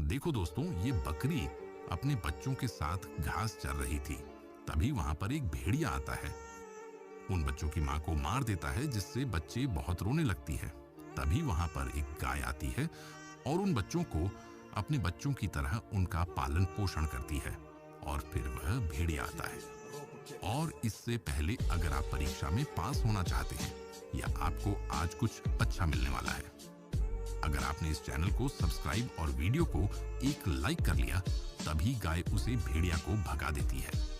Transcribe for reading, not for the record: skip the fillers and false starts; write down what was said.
देखो दोस्तों, ये बकरी अपने बच्चों के साथ घास चर रही थी। तभी वहां पर एक भेड़िया आता है, उन बच्चों की मां को मार देता है, जिससे बच्चे बहुत रोने लगती है। तभी वहां पर एक गाय आती है और उन बच्चों को अपने बच्चों की तरह उनका पालन पोषण करती है। और फिर वह भेड़िया आता है। और इससे पहले अगर आप परीक्षा में पास होना चाहते हैं या आपको आज कुछ अच्छा मिलने वाला है, अगर आपने इस चैनल को सब्सक्राइब और वीडियो को एक लाइक कर लिया, तभी गाय उसे भेड़िया को भगा देती है।